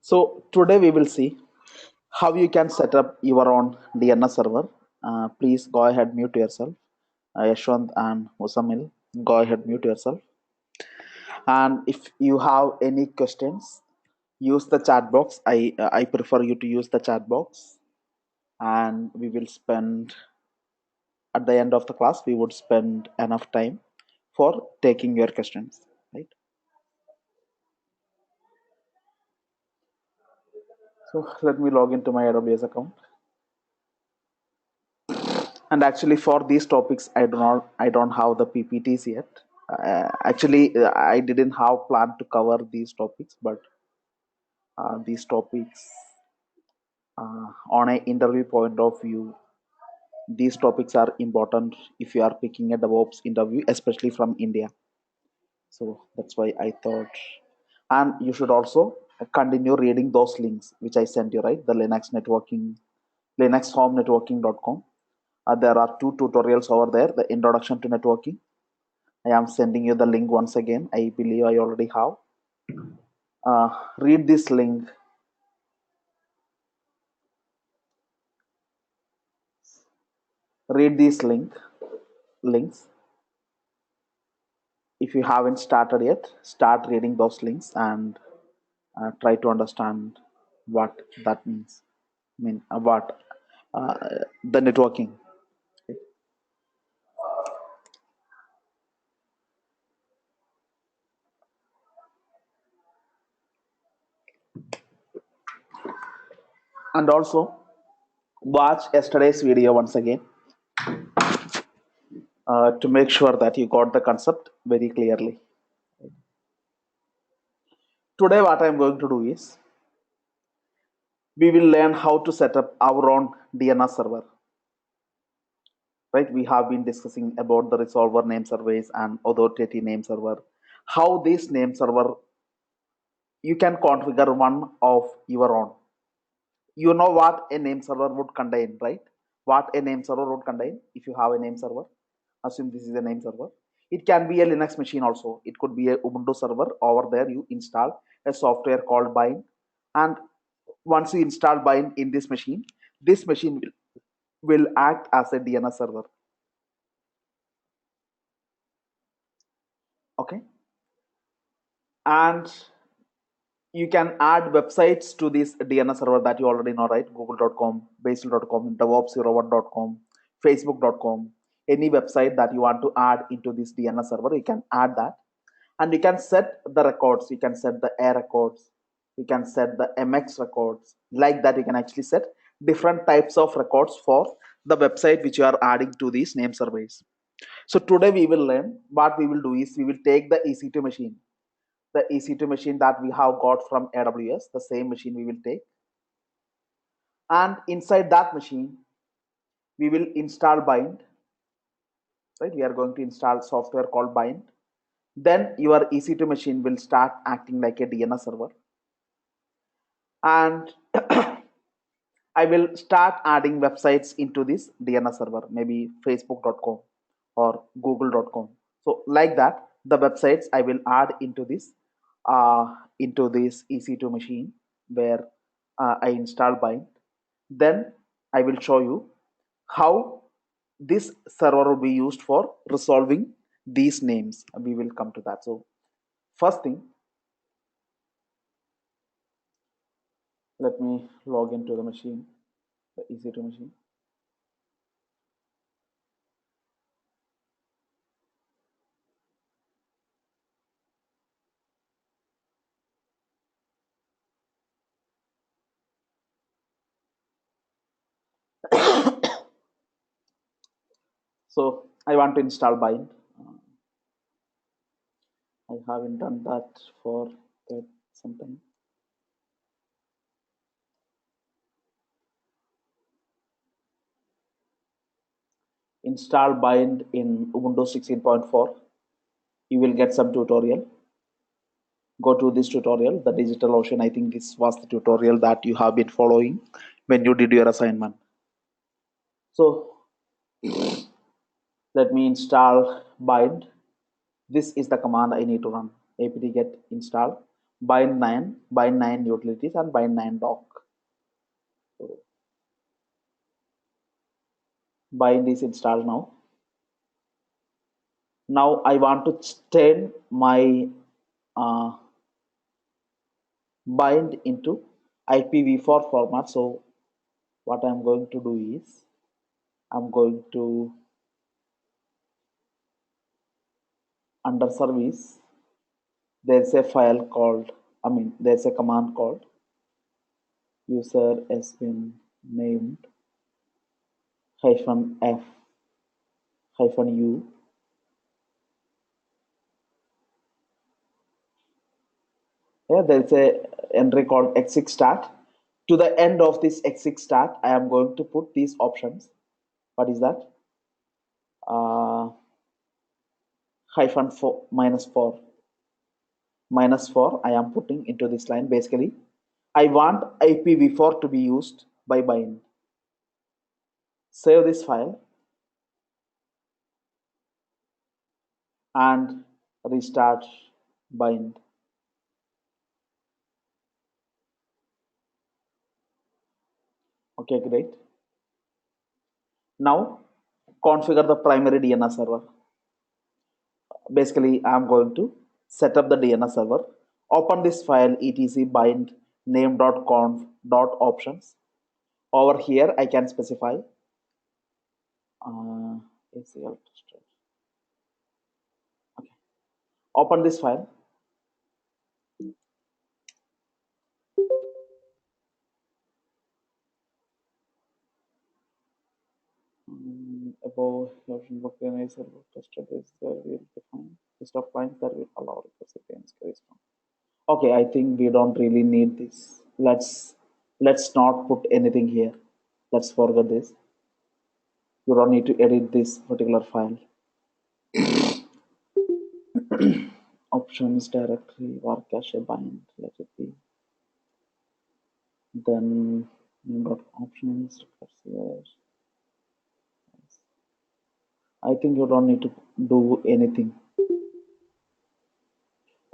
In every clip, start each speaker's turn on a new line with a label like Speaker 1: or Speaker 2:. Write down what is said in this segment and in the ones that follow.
Speaker 1: So today we will see how you can set up your own DNS server. Please go ahead, mute yourself. Yashwant and Musamil, go ahead, mute yourself. And if you have any questions, use the chat box. I prefer you to use the chat box, and we will spend at the end of the class. We would spend enough time for taking your questions. Right. So let me log into my AWS account. And actually for these topics I don't have the ppts yet. I didn't have planned to cover these topics, but these topics, on an interview point of view, these topics are important if you are picking a DevOps interview, especially from India. So that's why I thought. And you should also continue reading those links which I sent you, right? The linuxhome networking.com. There are two tutorials over there: the introduction to networking. I am sending you the link once again. I believe I already have. Read this link. Read these links. If you haven't started yet, start reading those links and try to understand what that means. What uh, the networking. And also watch yesterday's video once again to make sure that you got the concept very clearly. Today what I am going to do is we will learn how to set up our own DNS server. Right, we have been discussing about the resolver name servers and authoritative name server. How this name server you can configure one of your own. You know what a name server would contain, right? What a name server would contain. If you have a name server, assume this is a name server. It can be a Linux machine also. It could be a Ubuntu server. Over there you install a software called Bind, and once you install Bind in this machine will act as a DNS server. Okay, and you can add websites to this DNS server that you already know, right? Google.com, Basil.com, DevOps01.com, Facebook.com. Any website that you want to add into this DNS server, you can add that. And you can set the records. You can set the A records. You can set the MX records. Like that, you can actually set different types of records for the website which you are adding to these name surveys. So today we will learn. What we will do is we will take the EC2 machine, the EC2 machine that we have got from AWS, the same machine we will take. And inside that machine, we will install Bind, right? We are going to install software called Bind. Then your EC2 machine will start acting like a DNS server. And I will start adding websites into this DNS server, maybe facebook.com or google.com. So like that, the websites I will add into this EC2 machine where I install Bind. Then I will show you how this server will be used for resolving these names. We will come to that. So first thing, let me log into the machine, the EC2 machine. So I want to install Bind. I haven't done that for quite some time. Install Bind in Ubuntu 16.4. You will get some tutorial. Go to this tutorial, the DigitalOcean. I think this was the tutorial that you have been following when you did your assignment. So let me install Bind. This is the command I need to run: apt-get install. bind9 utilities and bind9 doc. So bind is installed now. Now I want to turn my uh, bind into IPv4 format. So what I'm going to do is I'm going to under service there's a file called there's a command called user has been named -f -u. Yeah, there's a entry called exec start. To the end of this exec start, I am going to put these options. What is that? -4 -4 I am putting into this line. Basically I want IPv4 to be used by bind. Save this file and restart bind. Okay, great. Now configure the primary DNS server. Basically I'm going to set up the DNS server. Open this file etc bind name.conf.options. Over here I can specify ACL. Okay. Open this file. Above version book server tested is will define list of clients that will allow recipients to respond. Okay, I think we don't really need this. Let's not put anything here. Let's forget this. You don't need to edit this particular file. Options directory var cache bind, let it be. Then got options. I think you don't need to do anything.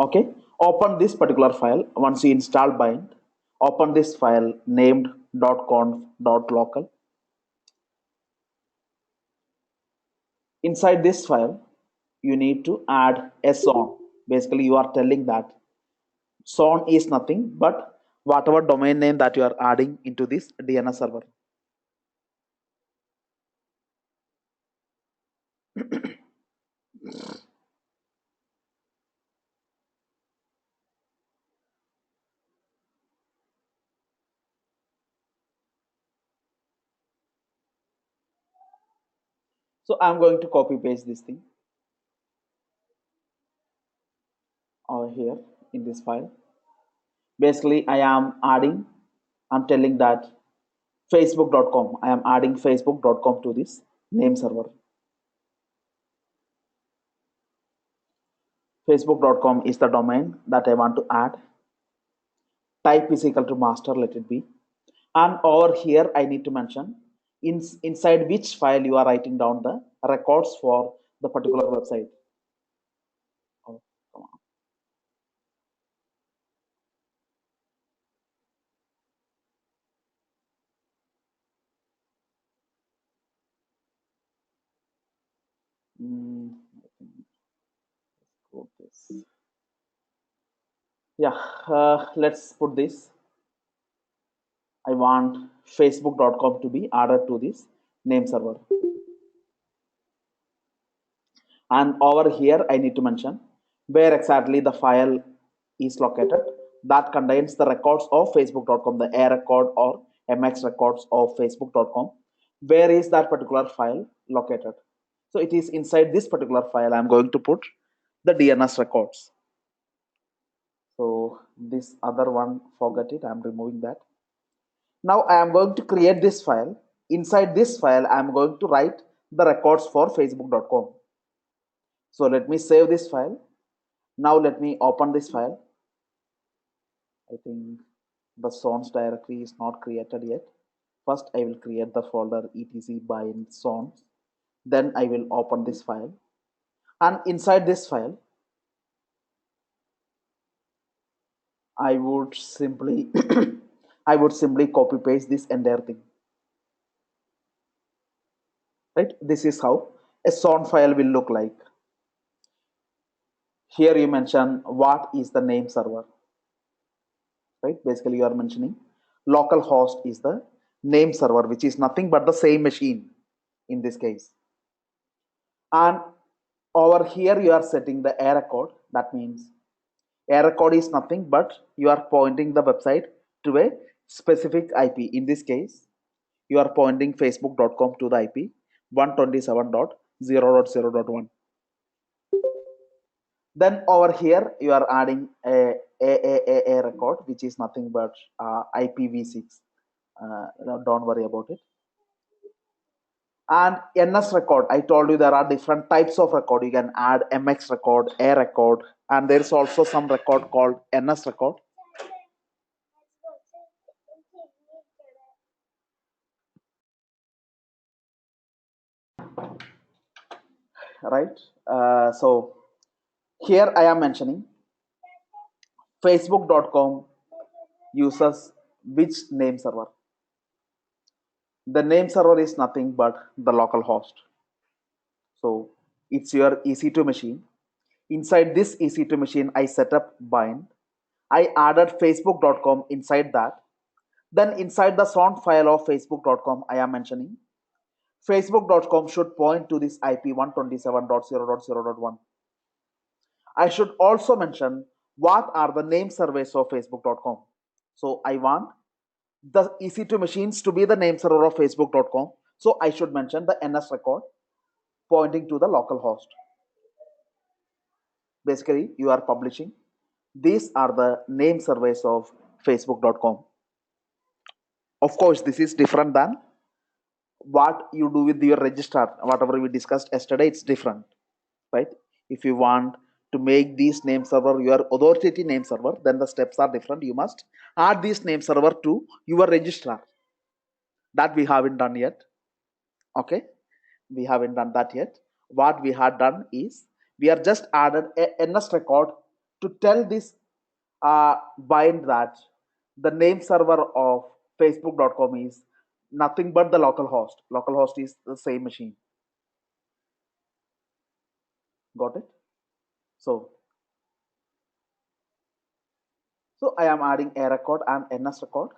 Speaker 1: Okay, open this particular file. Once you install bind, open this file named .conf.local. Inside this file you need to add a zone. Basically you are telling that zone is nothing but whatever domain name that you are adding into this DNS server. So I'm going to copy paste this thing over here in this file. Basically I'm telling that facebook.com, I am adding facebook.com to this name server. Facebook.com is the domain that I want to add. Type is equal to master, let it be. And over here I need to mention inside which file you are writing down the records for the particular website. Oh, come on. I think let's put this. Yeah, let's put this. I want facebook.com to be added to this name server. And over here I need to mention where exactly the file is located that contains the records of facebook.com, the a record or mx records of facebook.com. Where is that particular file located? So it is inside this particular file I'm going to put the DNS records. So this other one, forget it, I'm removing that. Now I am going to create this file. Inside this file I am going to write the records for facebook.com. So let me save this file. Now let me open this file. I think the zones directory is not created yet. First I will create the folder etc bind zones. Then I will open this file. And inside this file I would simply I would simply copy paste this entire thing, right? This is how a SON file will look like. Here you mention what is the name server, right? Basically you are mentioning local host is the name server, which is nothing but the same machine in this case. And over here you are setting the error code. That means error code is nothing but you are pointing the website to a specific IP. In this case, you are pointing facebook.com to the IP 127.0.0.1. Then over here you are adding a record which is nothing but IPv6. Don't worry about it. And NS record, I told you there are different types of record. You can add MX record, A record, and there is also some record called NS record. Right? So here I am mentioning facebook.com uses which name server. The name server is nothing but the local host. So it's your EC2 machine. Inside this EC2 machine, I set up bind. I added facebook.com inside that. Then inside the sound file of facebook.com, I am mentioning facebook.com should point to this IP 127.0.0.1. I should also mention what are the name servers of facebook.com. So I want the EC2 machines to be the name server of facebook.com. So I should mention the NS record pointing to the local host. Basically, you are publishing. These are the name servers of facebook.com. Of course, this is different than what you do with your registrar. Whatever we discussed yesterday, it's different, right? If you want to make this name server your authoritative name server, then the steps are different. You must add this name server to your registrar. That we haven't done yet. Okay, we haven't done that yet. What we had done is we are just added a NS record to tell this bind that the name server of facebook.com is nothing but the local host. Local host is the same machine. Got it? So I am adding a record and NS record.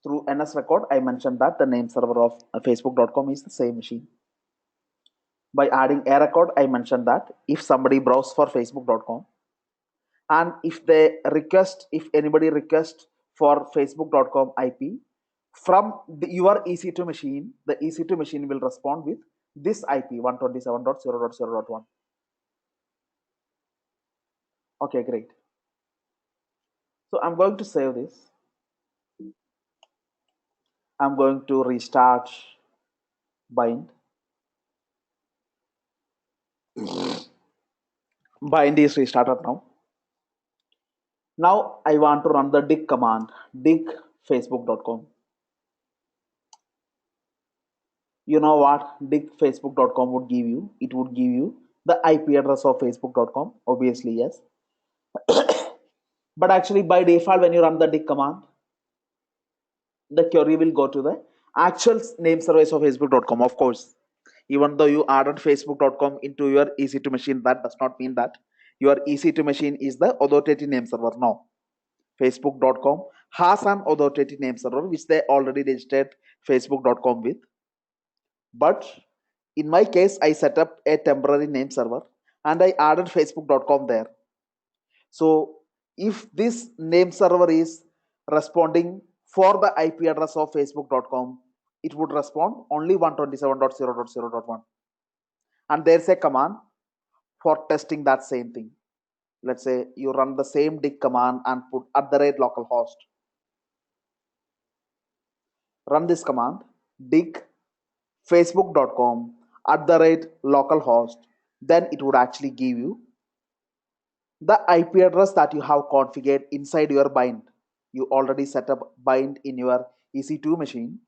Speaker 1: Through NS record, I mentioned that the name server of facebook.com is the same machine. By adding a record, I mentioned that if somebody browse for facebook.com and if anybody requests for facebook.com IP from your EC2 machine, the EC2 machine will respond with this IP 127.0.0.1. Okay, great. So I'm going to save this. I'm going to restart bind. Bind is restarted now. Now I want to run the dig command, dig facebook.com. You know what dig facebook.com would give you? It would give you the IP address of facebook.com, obviously, yes. But actually by default, when you run the dig command, the query will go to the actual name service of facebook.com. Of course, even though you added facebook.com into your EC2 machine, that does not mean that your EC2 machine is the authoritative name server. No, facebook.com has an authoritative name server which they already registered facebook.com with. But in my case, I set up a temporary name server and I added facebook.com there. So if this name server is responding for the IP address of facebook.com, it would respond only 127.0.0.1. And there's a command for testing that same thing. Let's say you run the same dig command and put @localhost. Run this command, dig facebook.com @localhost. Then it would actually give you the IP address that you have configured inside your bind. You already set up bind in your EC2 machine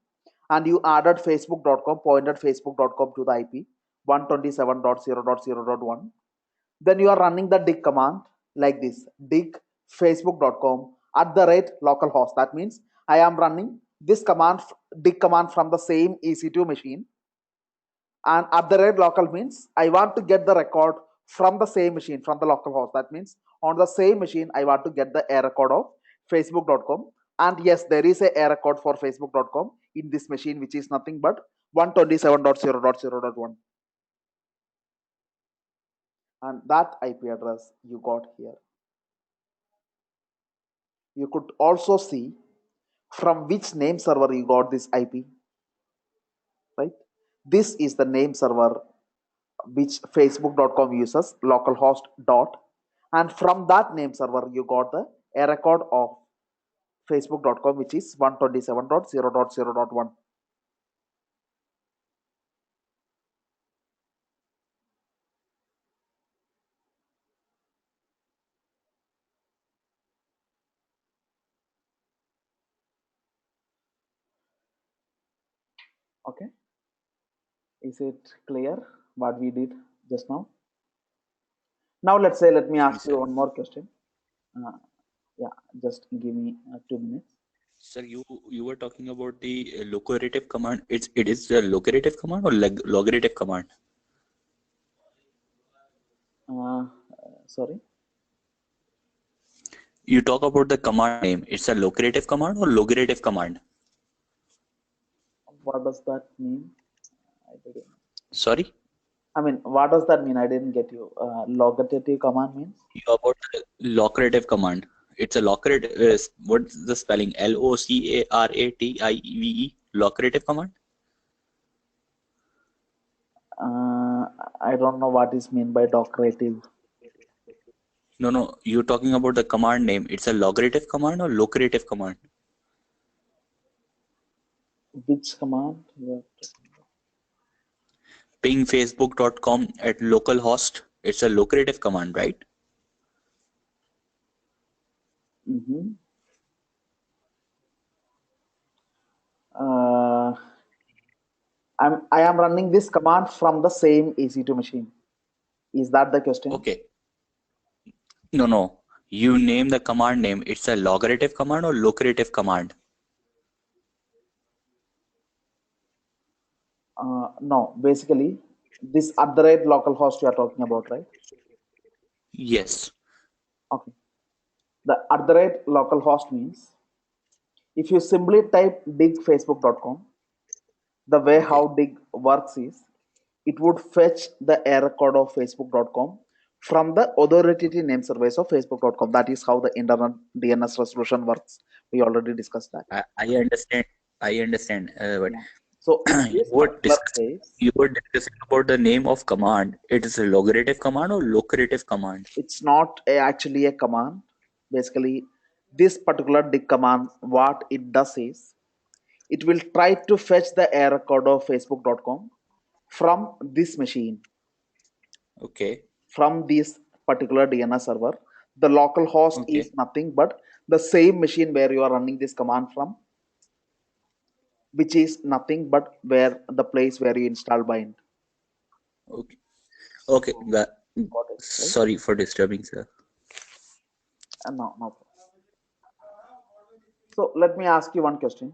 Speaker 1: and you added facebook.com, pointed facebook.com to the IP 127.0.0.1. Then you are running the dig command like this, dig facebook.com @localhost. That means I am running this command, dig command from the same EC2 machine, and @local means I want to get the record from the same machine, from the local host. That means on the same machine I want to get the A record of facebook.com. And yes, there is a A record for facebook.com in this machine, which is nothing but 127.0.0.1, and that IP address you got here. You could also see from which name server you got this IP, right? This is the name server which facebook.com uses, localhost dot, and from that name server you got the A record of facebook.com, which is 127.0.0.1. Okay, is it clear what we did just now? Now let's say, let me
Speaker 2: Fine,
Speaker 1: ask you
Speaker 2: sir.
Speaker 1: one more question. uh, yeah, just give me 2 minutes.
Speaker 2: Sir, you were talking about the locative command. It is the locative command or logarithm command?
Speaker 1: uh, Sorry,
Speaker 2: You talk about the command name. It's a locative command or logarithm command?
Speaker 1: what does that mean? I didn't.
Speaker 2: Sorry,
Speaker 1: I mean, what does that mean? I didn't get you. Logative command means?
Speaker 2: you about the locative command. It's a locative. What's the spelling? LOCARATIVE. Locative command.
Speaker 1: Uh, I don't know what is mean by decorative.
Speaker 2: No, no. You're talking about the command name. It's a logarithm command or locative command?
Speaker 1: Which command you are talking about?
Speaker 2: Ping facebook.com at localhost. It's a locative command, right?
Speaker 1: Mm-hmm. Uh, I am running this command from the same EC2 machine. Is that the question?
Speaker 2: Okay. No, no. You name the command name. It's a logarithm command or locative command?
Speaker 1: No, basically, this @localhost you are talking about, right?
Speaker 2: Yes.
Speaker 1: Okay. The @localhost means if you simply type dig facebook.com, the way how
Speaker 2: Okay.
Speaker 1: dig works is it would fetch the A record of facebook.com from the authoritative name service of facebook.com. That is how the internet DNS resolution works. We already discussed that.
Speaker 2: I understand. I understand. But
Speaker 1: Yeah. So in
Speaker 2: you
Speaker 1: this
Speaker 2: were
Speaker 1: particular
Speaker 2: discussing.
Speaker 1: case,
Speaker 2: You were discussing about the name of command. It is a logarithm command or locative command.
Speaker 1: it's not actually a command. Basically, this particular dig command, what it does is it will try to fetch the A record of facebook.com from this machine,
Speaker 2: Okay.
Speaker 1: from this particular DNS server. The local host is
Speaker 2: Okay.
Speaker 1: nothing but the same machine where you are running this command from, which is nothing but where the place where you install bind.
Speaker 2: Okay. Okay.
Speaker 1: So, got it, right?
Speaker 2: Sorry for disturbing, sir.
Speaker 1: No, no problem. So let me ask you one question.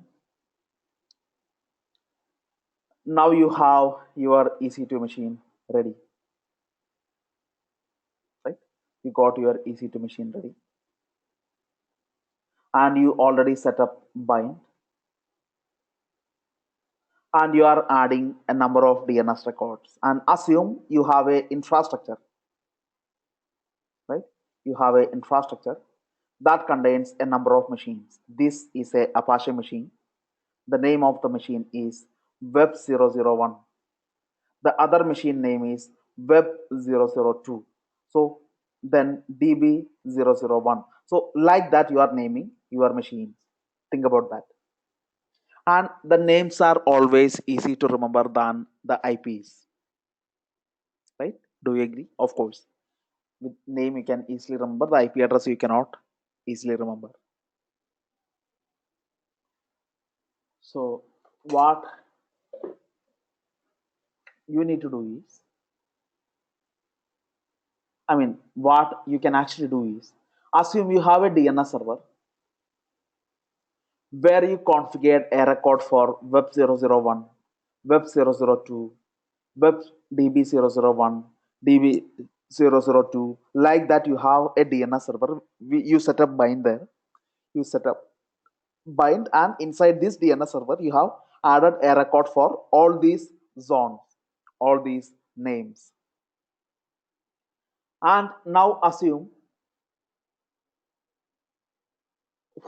Speaker 1: Now you have your EC2 machine ready, right? You got your EC2 machine ready, and you already set up bind, and you are adding a number of DNS records. And assume you have a infrastructure, right? You have a infrastructure that contains a number of machines. This is a Apache machine. The name of the machine is Web001. The other machine name is Web002. So then DB001. So like that you are naming your machines. Think about that. And the names are always easy to remember than the IPs, right? Do you agree? Of course. With name you can easily remember, the IP address you cannot easily remember. So what you need to do is, I mean, what you can actually do is Assume you have a DNS server where you configured a record for web 001, web 002, web db 001, db 002. Like that, you have a DNS server. You set up bind there. You set up bind, and inside this DNS server, you have added a record for all these zones, all these names. And now assume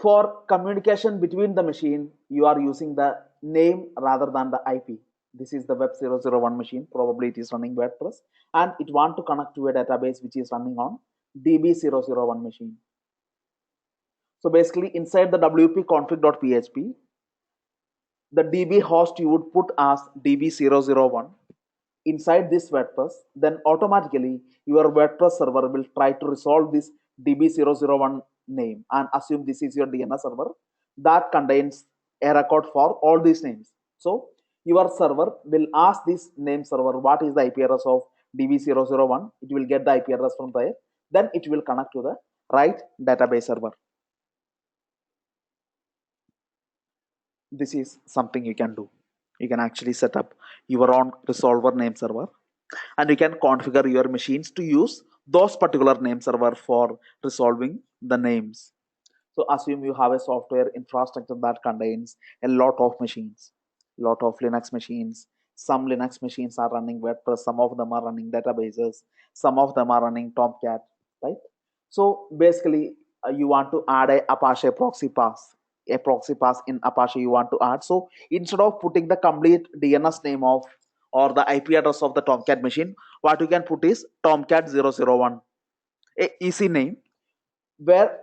Speaker 1: for communication between the machine, you are using the name rather than the IP. This is the web 001 machine. Probably it is running WordPress, and it want to connect to a database which is running on db 001 machine. So basically, inside the wp config.php, the DB host you would put as db 001 inside this WordPress. Then automatically your WordPress server will try to resolve this db 001 name and assume this is your DNS server that contains a record for all these names. So your server will ask this name server what is the IP address of db 001. It will get the IP address from there. Then it will connect to the right database server. This is something you can do. You can actually set up your own resolver name server, and you can configure your machines to use those particular name server for resolving the names. So assume you have a software infrastructure that contains a lot of machines, lot of Linux machines. Some Linux machines are running WordPress, some of them are running databases, some of them are running Tomcat, right? So basically, you want to add a Apache proxy pass, a proxy pass in Apache you want to add. So instead of putting the complete DNS name of or the IP address of the Tomcat machine, what you can put is Tomcat 001, a easy name where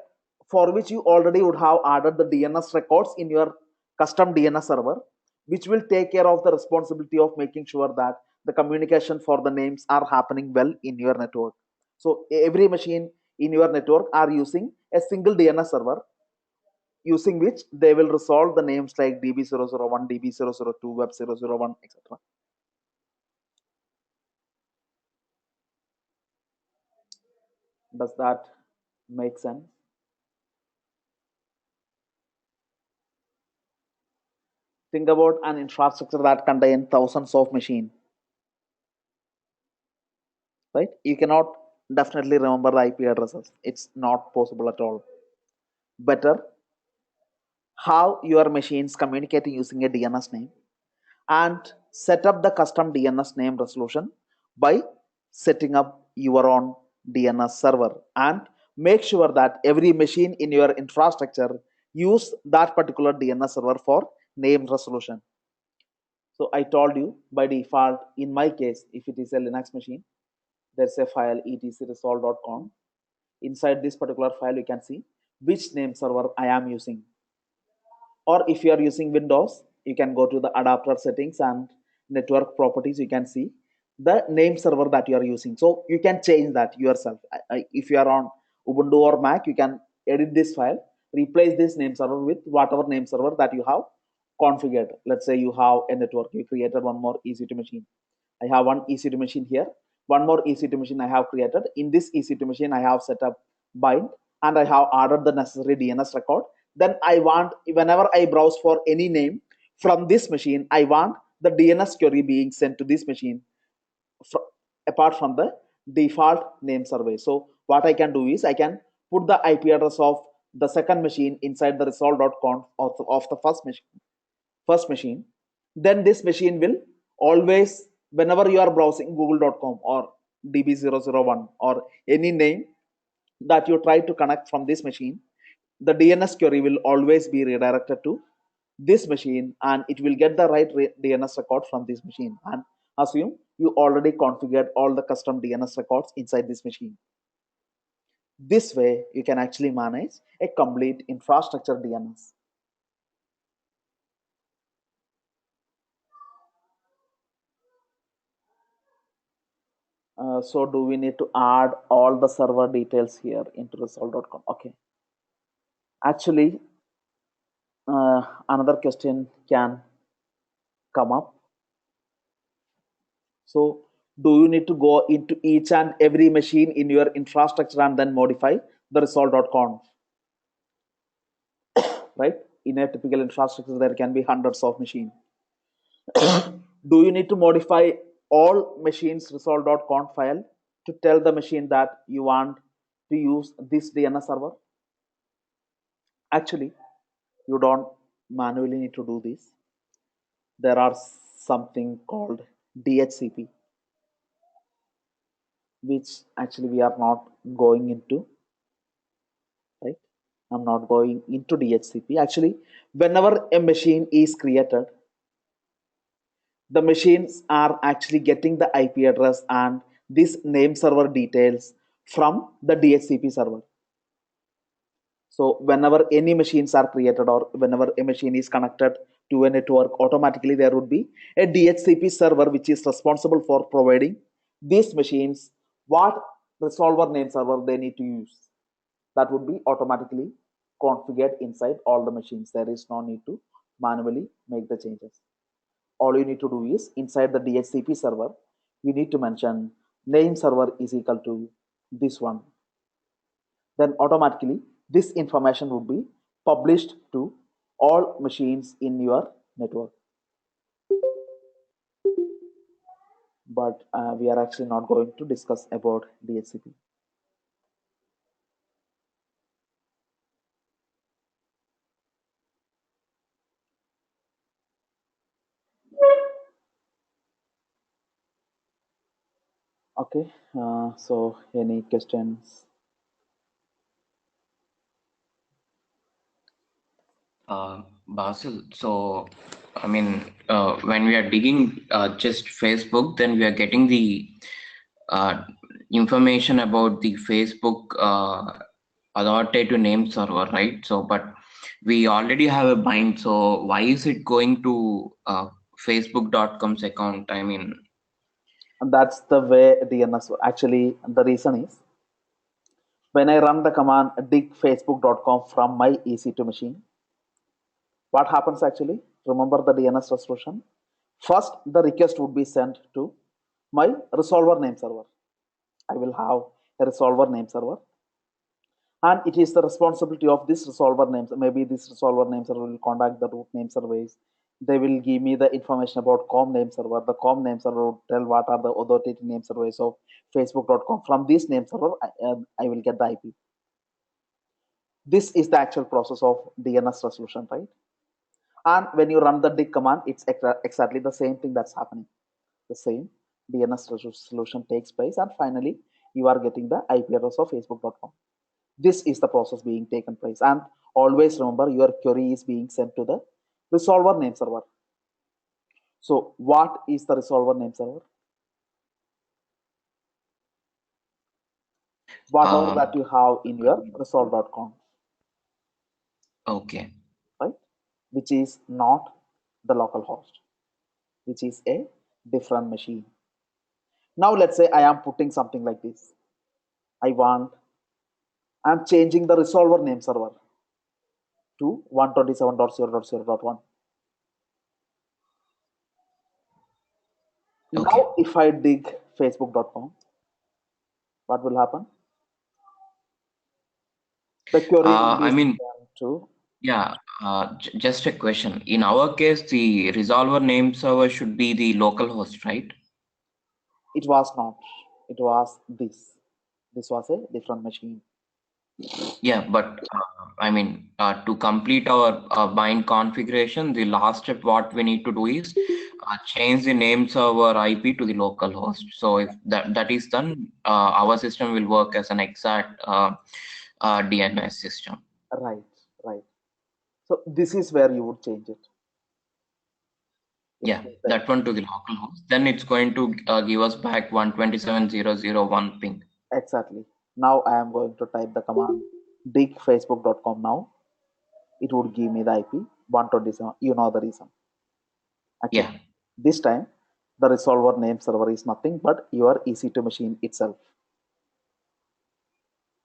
Speaker 1: for which you already would have added the DNS records in your custom DNS server, which will take care of the responsibility of making sure that the communication for the names are happening well in your network. So every machine in your network are using a single DNS server using which they will resolve the names like db 001, db 002, web 001, etc. Does that make sense? Think about an infrastructure that contains thousands of machines, right? You cannot definitely remember the IP addresses. It's not possible at all. Better have your machines communicating using a DNS name and set up the custom DNS name resolution by setting up your own DNS server, and make sure that every machine in your infrastructure use that particular DNS server for name resolution. So I told you by default, in my case, if it is a Linux machine, there's a file etcresolve.conf. Inside this particular file, you can see which name server I am using. Or if you are using Windows, you can go to the adapter settings and network properties. You can see the name server that you are using. So you can change that yourself. If you are on Ubuntu or Mac, you can edit this file, replace this name server with whatever name server that you have configured. Let's say you have a network, you created one more EC2 machine. I have one EC2 machine here, one more EC2 machine I have created. In this EC2 machine, I have set up bind and I have added the necessary DNS record. Then I want, whenever I browse for any name from this machine, I want the DNS query being sent to this machine apart from the default name survey. So what I can do is I can put the IP address of the second machine inside the resolve.conf of the first machine. Then this machine will always, whenever you are browsing google.com or db 001 or any name that you try to connect from this machine, the DNS query will always be redirected to this machine and it will get the right DNS record from this machine. And assume you already configured all the custom DNS records inside this machine. This way, you can actually manage a complete infrastructure DNS. So do we need to add all the server details here into resolve.conf? Okay. Actually, another question can come up. So do you need to go into each and every machine in your infrastructure and then modify? the resolve.conf, right? In a typical infrastructure, there can be hundreds of machines. Do you need to modify all machines resolve.conf file to tell the machine that you want to use this DNS server? Actually, you don't manually need to do this. There are something called DHCP, which actually we are not going into, right? I'm not going into DHCP. Actually, whenever a machine is created, the machines are actually getting the IP address and this name server details from the DHCP server. So whenever any machines are created or whenever a machine is connected to a network, automatically there would be a DHCP server which is responsible for providing these machines what resolver name server they need to use. That would be automatically configured inside all the machines. There is no need to manually make the changes. All you need to do is inside the DHCP server, you need to mention name server is equal to this one. Then automatically this information would be published to all machines in your network. But we are actually not going to discuss about DHCP. Okay, so any questions?
Speaker 3: Basil, so I mean, when we are digging just Facebook, then we are getting the information about the Facebook authoritative name server, right? So, but we already have a bind, so why is it going to Facebook.com's account? I mean,
Speaker 1: And that's the way DNS actually. The reason is when I run the command dig facebook.com from my EC2 machine, what happens actually? Remember the DNS resolution? First, the request would be sent to my resolver name server. I will have a resolver name server, and it is the responsibility of this resolver name. Maybe this resolver name server will contact the root name service. They will give me the information about com name server. The com name server will tell what are the authoritative name servers of facebook.com. From this name server, I will get the IP. This is the actual process of DNS resolution, right? And when you run the dig command, it's exactly the same thing that's happening. The same DNS resolution takes place, and finally, you are getting the IP address of facebook.com. This is the process being taken place. And always remember, your query is being sent to the resolver name server. So what is the resolver name server? Whatever that you have in your resolve.com.
Speaker 3: Okay.
Speaker 1: Right? Which is not the local host, which is a different machine. Now let's say I am putting something like this. I'm changing the resolver name server to 127.0.0.1.
Speaker 3: Okay.
Speaker 1: Now if I dig facebook.com, what will happen? The query will be
Speaker 3: I mean,
Speaker 1: sent to.
Speaker 3: yeah, just a question. In our case, the resolver name server should be the local host, right?
Speaker 1: It was not. It was this. This was a different machine.
Speaker 3: Yeah, but I mean, to complete our bind configuration, the last step what we need to do is change the name server IP to the local host. So if that is done, our system will work as an exact DNS system.
Speaker 1: Right, right. So this is where you would change it.
Speaker 3: Yeah, that one to the local host. Then it's going to give us back 127.0.0.1 ping.
Speaker 1: Exactly. Now I am going to type the command dig facebook.com now. It would give me the IP 127. You know the reason. Actually,
Speaker 3: Yeah.
Speaker 1: this time the resolver name server is nothing but your EC2 machine itself.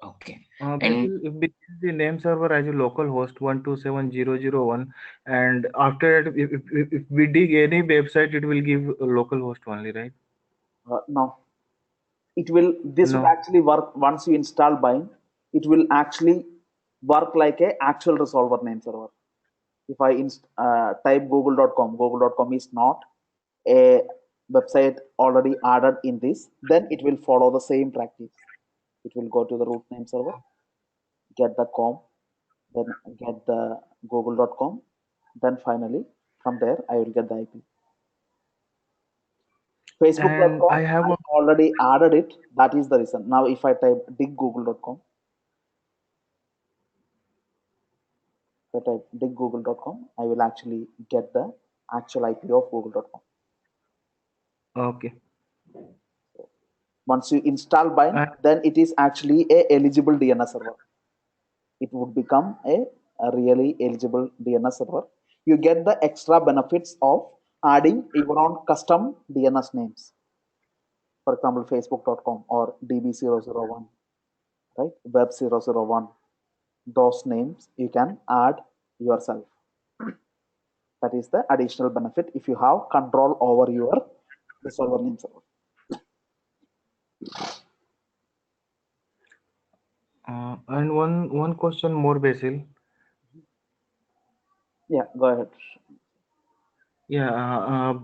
Speaker 3: Okay.
Speaker 4: And if we use the name server as a local host 127.0.0.1, and after that, if we dig any website, it will give a local host only, right?
Speaker 1: No, it will. This
Speaker 4: No.
Speaker 1: would actually work once you install bind. it will actually work like a actual resolver name server. If I type google.com, google.com is not a website already added in this, then it will follow the same practice. It will go to the root name server, get the com, then get the google.com, then finally from there I will get the IP.
Speaker 4: And
Speaker 1: Facebook.com,
Speaker 4: I have
Speaker 1: I
Speaker 4: a
Speaker 1: already added it. That is the reason. Now, if I type diggoogle.com, if I type diggoogle.com, I will actually get the actual IP of google.com.
Speaker 4: okay.
Speaker 1: Once you install Bind,
Speaker 4: And
Speaker 1: then it is actually a eligible DNS server. It would become a really eligible DNS server. You get the extra benefits of adding your own custom DNS names. For example, facebook.com or db001, right? Web001. Those names you can add yourself. That is the additional benefit if you have control over your resolver name server.
Speaker 4: and one question more, Basil.
Speaker 1: Yeah, go ahead.
Speaker 4: Yeah,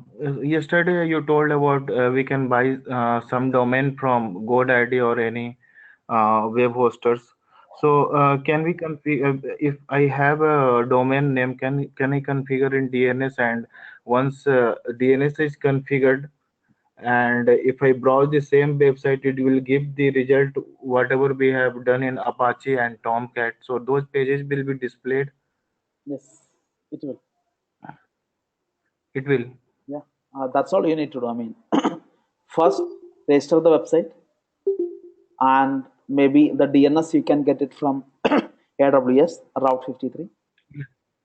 Speaker 4: yesterday you told about we can buy some domain from GoDaddy or any web hosters. So can we configure if I have a domain name, can I configure in DNS, and once DNS is configured, and if I browse the same website, it will give the result whatever we have done in Apache and Tomcat. So those pages will be displayed.
Speaker 1: Yes, it will.
Speaker 4: It will.
Speaker 1: Yeah, that's all you need to do. I mean, first register the website, and maybe the DNS you can get it from AWS Route 53.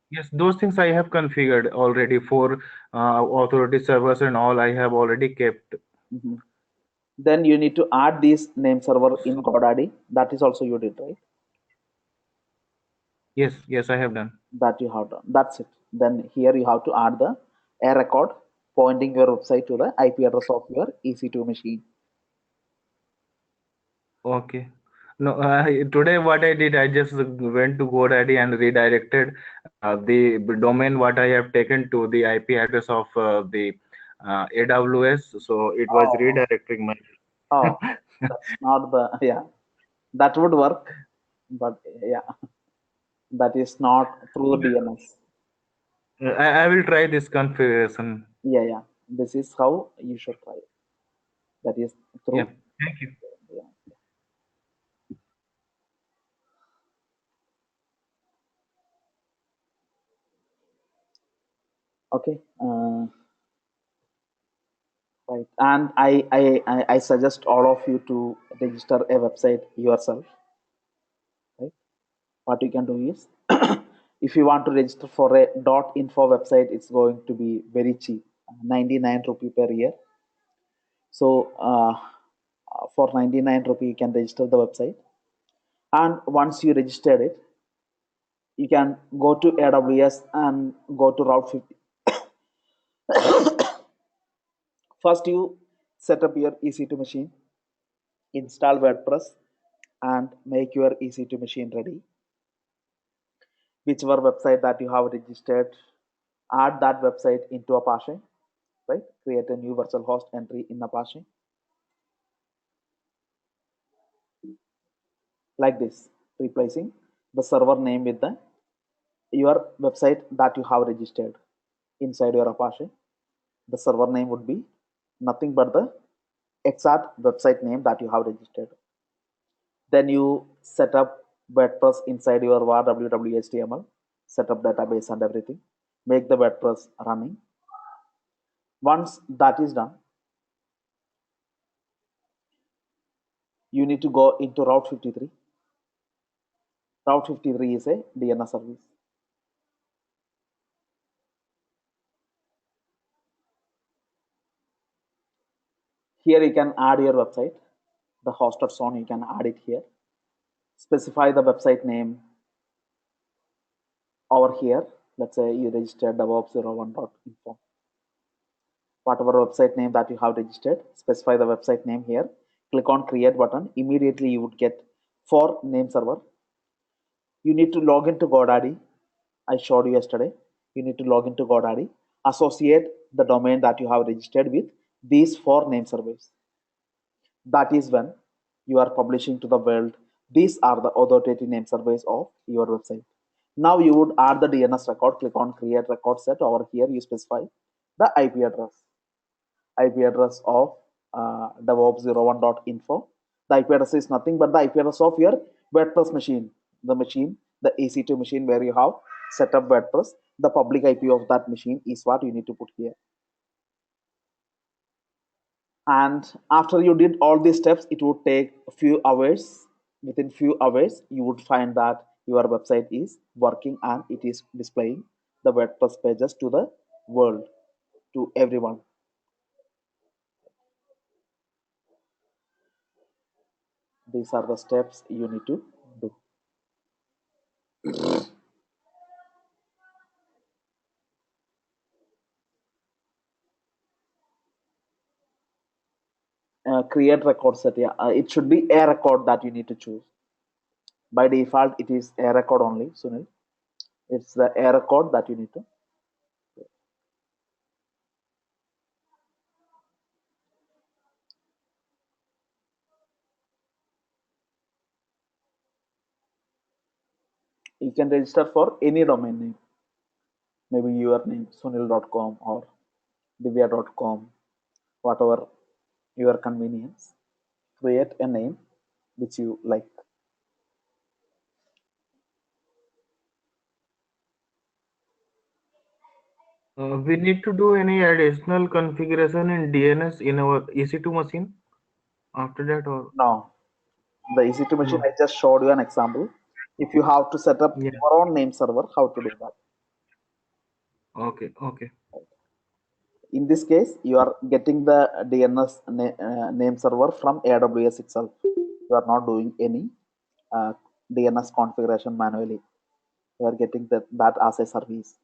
Speaker 4: Yes, those things I have configured already for authority servers and all. I have already kept.
Speaker 1: Mhm. Then you need to add this name server in
Speaker 4: So
Speaker 1: GoDaddy. That is also you did, right?
Speaker 4: yes, I have done.
Speaker 1: That you have done. That's it. Then here you have to add the a record pointing your website to the IP address of your EC2 machine.
Speaker 4: Okay. No, today what I did, I just went to GoDaddy and redirected the domain what I have taken to the IP address of the AWS. So it was
Speaker 1: Oh,
Speaker 4: redirecting my.
Speaker 1: oh, that's not the, yeah, that would work, but yeah, that is not through DNS.
Speaker 4: I will try this configuration.
Speaker 1: Yeah, yeah, this is how you should try it. That is
Speaker 4: Yeah.
Speaker 1: through,
Speaker 4: Thank you.
Speaker 1: yeah. Okay, right. And I suggest all of you to register a website yourself, right? What you can do is, if you want to register for a .info website, it's going to be very cheap, 99 rupee per year. So for 99 rupee, you can register the website. And once you registered it, you can go to AWS and go to Route 50. First, you set up your EC2 machine, install WordPress, and make your EC2 machine ready. Whichever website that you have registered, add that website into Apache, right? Create a new virtual host entry in Apache, like this, replacing the server name with the your website that you have registered inside your Apache. The server name would be nothing but the exact website name that you have registered. Then you set up WordPress inside your var www.html, set up database and everything, make the WordPress running. Once that is done, you need to go into Route 53. Route 53 is a DNS service. Here you can add your website, the hosted zone, you can add it here. Specify the website name over here. Let's say you registered DevOps01.info. Whatever website name that you have registered, specify the website name here. Click on create button. Immediately you would get for name server. You need to log into GoDaddy. I showed you yesterday. You need to log into GoDaddy, associate the domain that you have registered with these 4 name servers. That is when you are publishing to the world. These are the authoritative name servers of your website. Now you would add the DNS record, click on create record set. Over here you specify the IP address of DevOps01.info. The IP address is nothing but the IP address of your WordPress machine, the EC2 machine where you have set up WordPress. The public IP of that machine is what you need to put here. And after you did all these steps, it would take a few hours. Within few hours, you would find that your website is working and it is displaying the WordPress pages to the world, to everyone. These are the steps you need to do. Create record set. Yeah, it should be a record that you need to choose. By default, it is a record only, Sunil. It's the a record that you need to. You can register for any domain name. Maybe your name, sunil.com or divya.com, whatever your convenience. Create a name which you like.
Speaker 4: We need to do any additional configuration in DNS in our EC2 machine after that, or
Speaker 1: Now, the EC2 machine, I just showed you an example. If you have to set up
Speaker 4: Yeah.
Speaker 1: your own name server, how to do that?
Speaker 4: Okay.
Speaker 1: In this case, you are getting the DNS name server from AWS itself. You are not doing any DNS configuration manually. You are getting that as a service.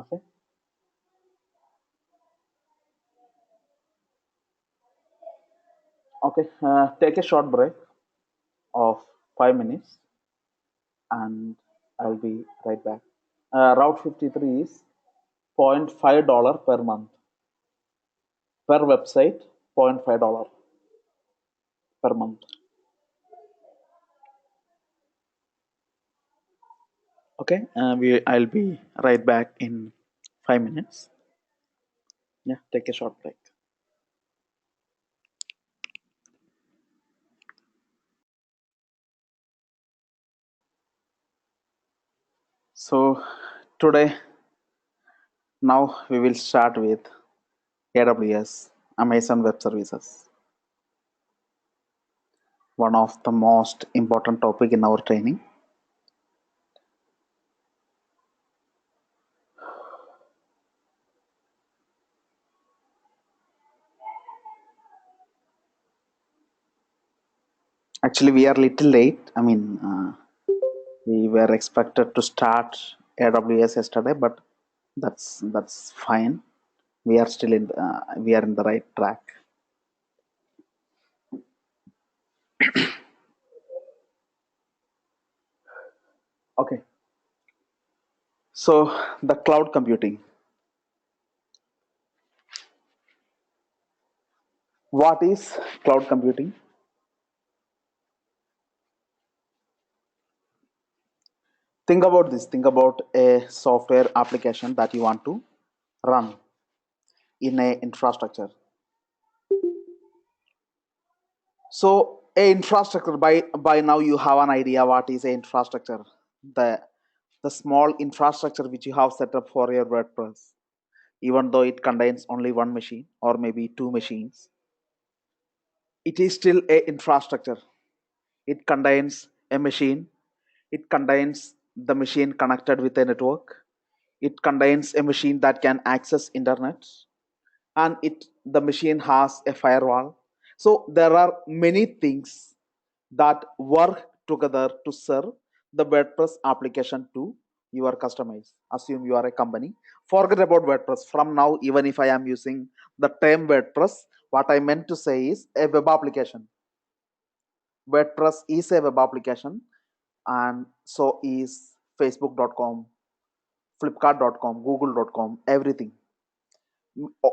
Speaker 1: Okay. Okay. Take a short break of 5 minutes and I'll be right back. Route 53 is $0.5 per month. Per website, $0.5 per month. Okay, I'll be right back in 5 minutes. Yeah, take a short break. So today, now we will start with AWS, Amazon Web Services. One of the most important topic in our training. Actually, we are little late. I mean, we were expected to start AWS yesterday, but that's fine. We are still in we are in the right track. Okay. So the cloud computing. What is cloud computing? Think about this. Think about a software application that you want to run in a infrastructure. So a infrastructure, by now you have an idea what is a infrastructure. The small infrastructure which you have set up for your WordPress, even though it contains only one machine or maybe two machines, it is still a infrastructure. It contains a machine. It contains the machine connected with a network. It contains a machine that can access internet, and the machine has a firewall. So there are many things that work together to serve the WordPress application to you are customized. Assume you are a company. Forget about WordPress. From now, even if I am using the term WordPress, what I meant to say is a web application. WordPress is a web application, and so is Facebook.com, Flipkart.com, Google.com, everything.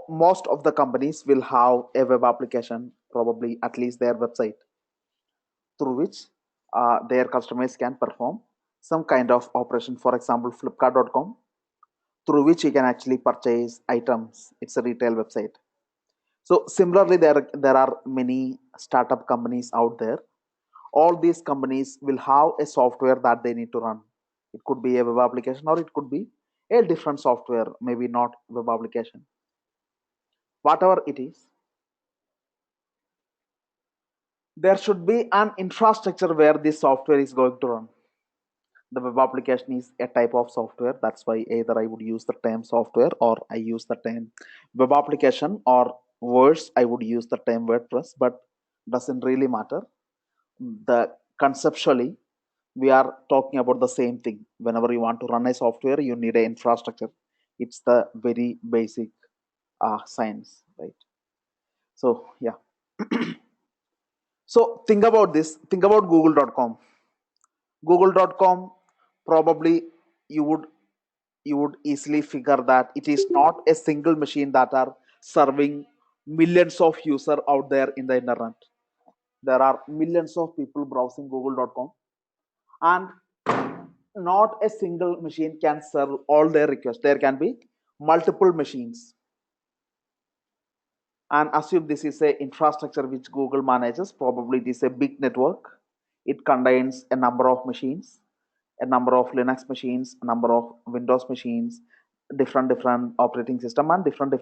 Speaker 1: Most of the companies will have a web application, probably at least their website, through which their customers can perform some kind of operation. For example, Flipkart.com, through which you can actually purchase items. It's a retail website. So similarly, there are many startup companies out there. All these companies will have a software that they need to run. It could be a web application, or it could be a different software, maybe not web application. Whatever it is, there should be an infrastructure where this software is going to run. The web application is a type of software. That's why either I would use the term software, or I use the term web application, or worse, I would use the term WordPress, but doesn't really matter. The conceptually, we are talking about the same thing. Whenever you want to run a software, you need an infrastructure. It's the very basic science, right? So yeah. So think about this. Think about Google.com. Google.com, probably you would easily figure that it is not a single machine that are serving millions of users out there in the internet. There are millions of people browsing Google.com, and not a single machine can serve all their requests. There can be multiple machines. And assume this is a infrastructure which Google manages. Probably it is a big network. It contains a number of machines, a number of Linux machines, a number of Windows machines, different operating system, and different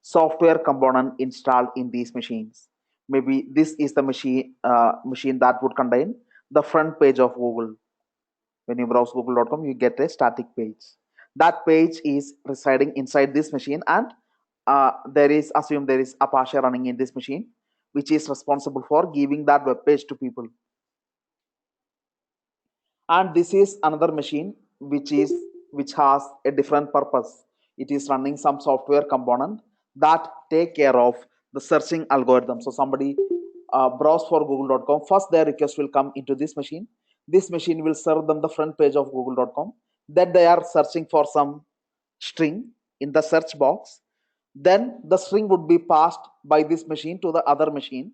Speaker 1: software component installed in these machines. Maybe this is the machine that would contain the front page of Google. When you browse google.com, you get a static page. That page is residing inside this machine, and assume there is Apache running in this machine, which is responsible for giving that web page to people. And this is another machine which has a different purpose. It is running some software component that take care of the searching algorithm. So somebody browse for google.com, first their request will come into this machine. This machine will serve them the front page of google.com. Then they are searching for some string in the search box. Then the string would be passed by this machine to the other machine,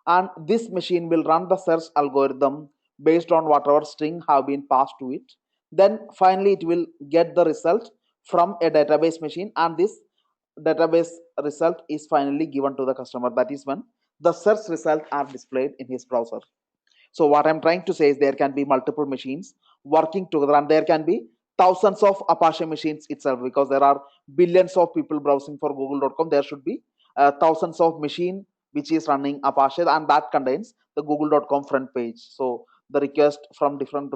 Speaker 1: and this machine will run the search algorithm based on whatever string have been passed to it. Then finally it will get the result from a database machine, and this database result is finally given to the customer. That is when the search results are displayed in his browser. So what I'm trying to say is there can be multiple machines working together, and there can be thousands of Apache machines itself, because there are billions of people browsing for google.com. There should be thousands of machine which is running Apache, and that contains the google.com front page. So the request from different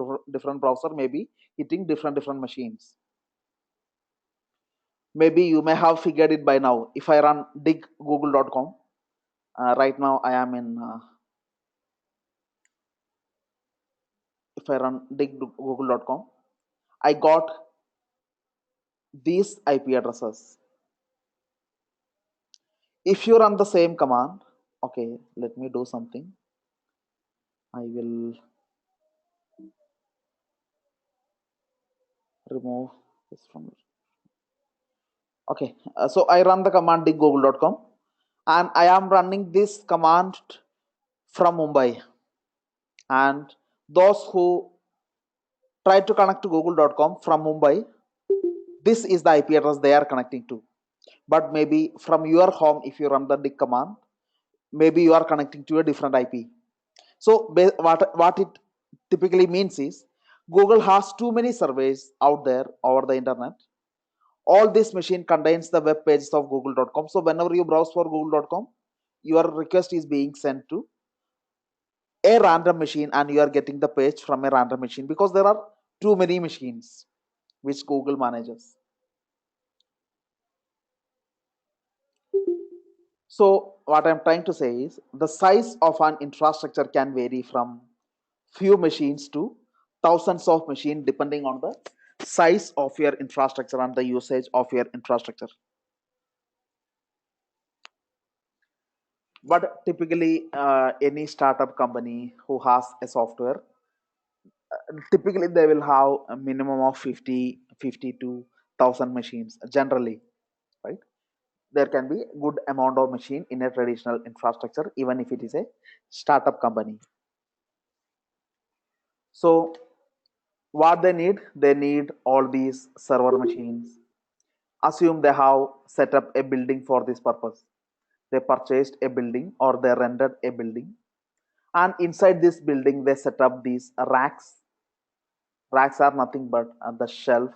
Speaker 1: browser may be hitting different machines. Maybe you may have figured it by now. If I run dig google.com, right now I am in if I run dig google.com, I got these IP addresses. If you run the same command, okay, let me do something. I will remove this from it. Okay, so I run the command dig google.com, and I am running this command from Mumbai. And those who try to connect to google.com from Mumbai, this is the IP address they are connecting to. But maybe from your home, if you run the dig command, maybe you are connecting to a different IP. So what it typically means is Google has too many surveys out there over the internet. All this machine contains the web pages of google.com. So whenever you browse for google.com, your request is being sent to a random machine, and you are getting the page from a random machine, because there are too many machines which Google manages. So what I'm trying to say is the size of an infrastructure can vary from few machines to thousands of machines, depending on the size of your infrastructure and the usage of your infrastructure. But typically, any startup company who has a software, typically they will have a minimum of 50 to 1000 machines generally, right? There can be good amount of machine in a traditional infrastructure, even if it is a startup company. So what they need all these server machines. Assume they have set up a building for this purpose. They purchased a building or they rented a building, and inside this building they set up these racks. Racks are nothing but the shelf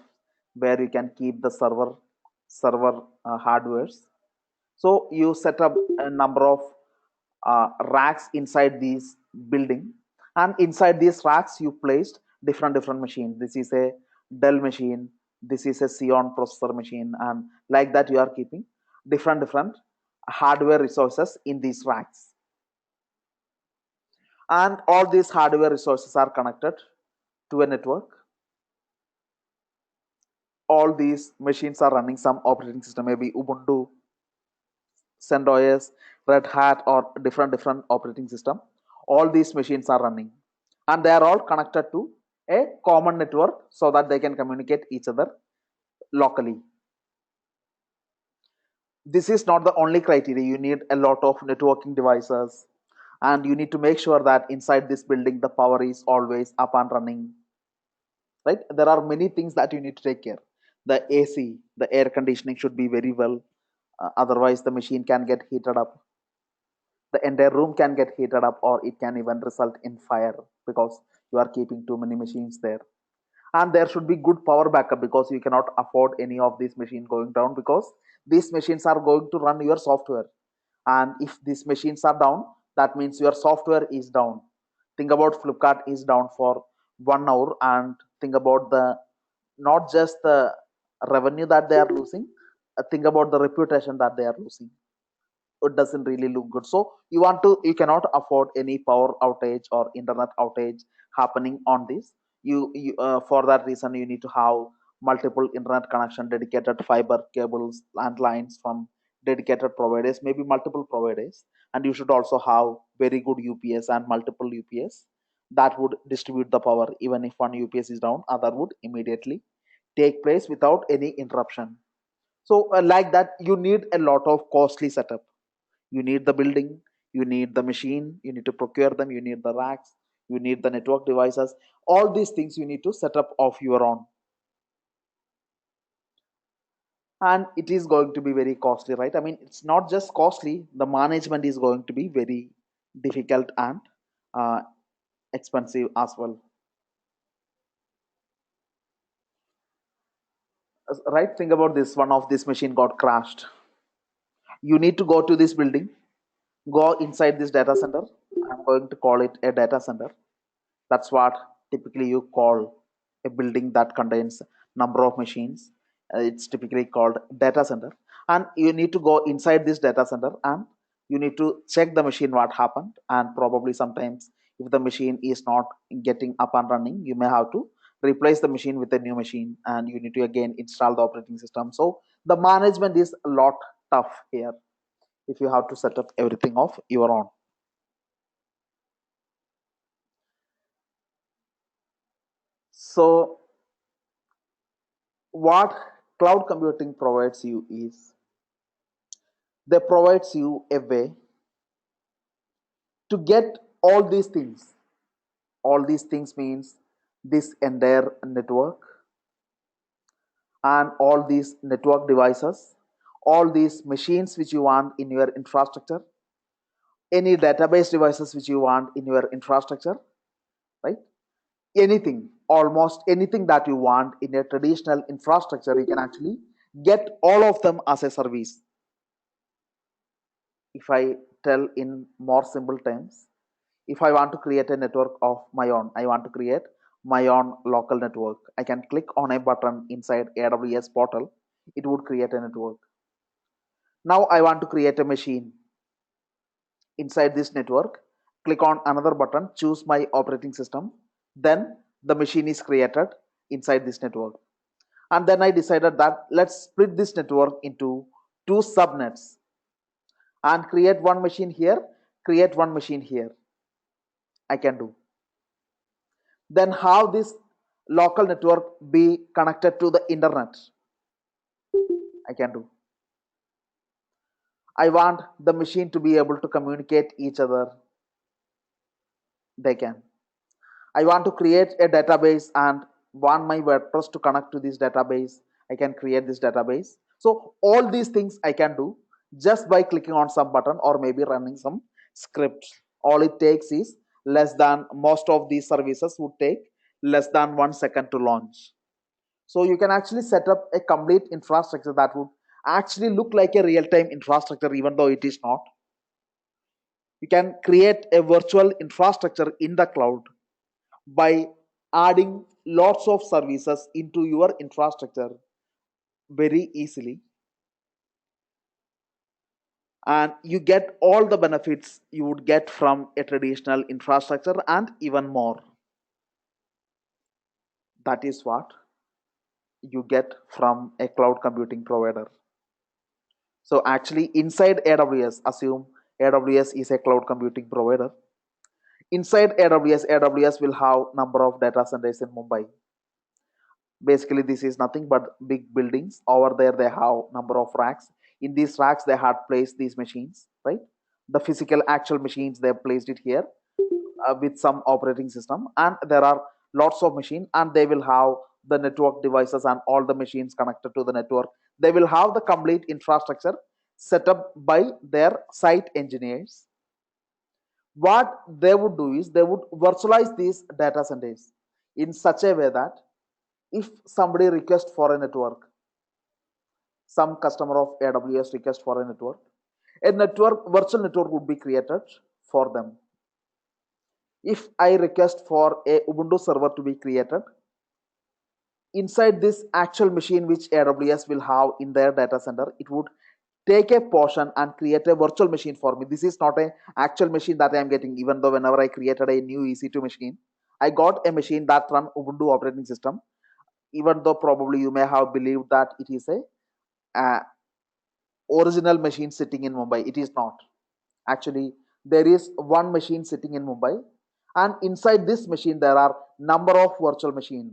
Speaker 1: where you can keep the server hardwares. So you set up a number of racks inside this building, and inside these racks you placed different machines. This is a Dell machine, this is a Xeon processor machine, and like that you are keeping different hardware resources in these racks. And all these hardware resources are connected to a network. All these machines are running some operating system, maybe Ubuntu, CentOS, Red Hat, or different operating system. All these machines are running, and they are all connected to a common network so that they can communicate each other locally. This is not the only criteria. You need a lot of networking devices, and you need to make sure that inside this building the power is always up and running, right? There are many things that you need to take care. The AC, the air conditioning should be very well, otherwise the machine can get heated up. The entire room can get heated up, or it can even result in fire because you are keeping too many machines there. And there should be good power backup, because you cannot afford any of these machines going down, because these machines are going to run your software, and if these machines are down, that means your software is down. Think about Flipkart is down for 1 hour, and think about the not just the revenue that they are losing, think about the reputation that they are losing. It doesn't really look good. So you cannot afford any power outage or internet outage happening on this. For that reason you need to have multiple internet connection, dedicated fiber cables and lines from dedicated providers, maybe multiple providers. And you should also have very good UPS and multiple UPS that would distribute the power. Even if one UPS is down, other would immediately take place without any interruption. So like that, you need a lot of costly setup. You need the building, you need the machine, you need to procure them, you need the racks, you need the network devices. All these things you need to set up of your own, and it is going to be very costly, right? I mean, it's not just costly, the management is going to be very difficult and uh, expensive as well, right? Think about this. One of this machine got crashed. You need to go to this building, go inside this data center. I'm going to call it a data center. That's what typically you call a building that contains number of machines. It's typically called data center, and you need to go inside this data center, and you need to check the machine what happened. And probably sometimes if the machine is not getting up and running, you may have to replace the machine with a new machine, and you need to again install the operating system. So the management is a lot tough here if you have to set up everything of your own. So what cloud computing provides you is, they provides you a way to get all these things. All these things means this entire network and all these network devices, all these machines which you want in your infrastructure, any database devices which you want in your infrastructure, right? Anything, almost anything that you want in a traditional infrastructure, you can actually get all of them as a service. If I tell in more simple terms, if I want to create a network of my own, I want to create my own local network, I can click on a button inside AWS portal, it would create a network. Now I want to create a machine inside this network, click on another button, choose my operating system, then the machine is created inside this network. And then I decided that let's split this network into two subnets and create one machine here, create one machine here. I can do. Then how this local network be connected to the internet? I can do. I want the machine to be able to communicate each other. They can. I want to create a database and want my WordPress to connect to this database. I can create this database. So all these things I can do just by clicking on some button or maybe running some scripts. All it takes is less than, most of these services would take less than 1 second to launch. So you can actually set up a complete infrastructure that would actually look like a real-time infrastructure even though it is not. You can create a virtual infrastructure in the cloud by adding lots of services into your infrastructure very easily, and you get all the benefits you would get from a traditional infrastructure and even more. That is what you get from a cloud computing provider. So actually inside AWS, assume AWS is a cloud computing provider. Inside AWS will have number of data centers in Mumbai. Basically this is nothing but big buildings. Over there they have number of racks. In these racks they had placed these machines, right? The physical actual machines, they have placed it here with some operating system, and there are lots of machines, and they will have the network devices and all the machines connected to the network. They will have the complete infrastructure set up by their site engineers. What they would do is they would virtualize these data centers in such a way that if somebody requests for a network, some customer of AWS request for a virtual network would be created for them. If I request for a Ubuntu server to be created, inside this actual machine which AWS will have in their data center, it would take a portion and create a virtual machine for me. This is not an actual machine that I am getting, even though whenever I created a new EC2 machine, I got a machine that run Ubuntu operating system, even though probably you may have believed that it is a original machine sitting in Mumbai. It is not. Actually, there is one machine sitting in Mumbai, and inside this machine there are number of virtual machines,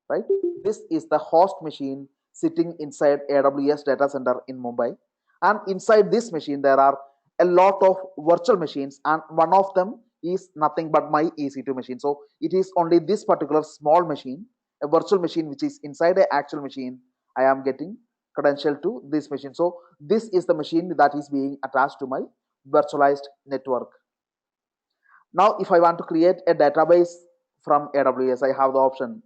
Speaker 1: right? This is the host machine sitting inside AWS data center in Mumbai, and inside this machine there are a lot of virtual machines, and one of them is nothing but my EC2 machine. So it is only this particular small machine, a virtual machine which is inside an actual machine, I am getting credential to this machine. So this is the machine that is being attached to my virtualized network. Now if I want to create a database from AWS, I have the option.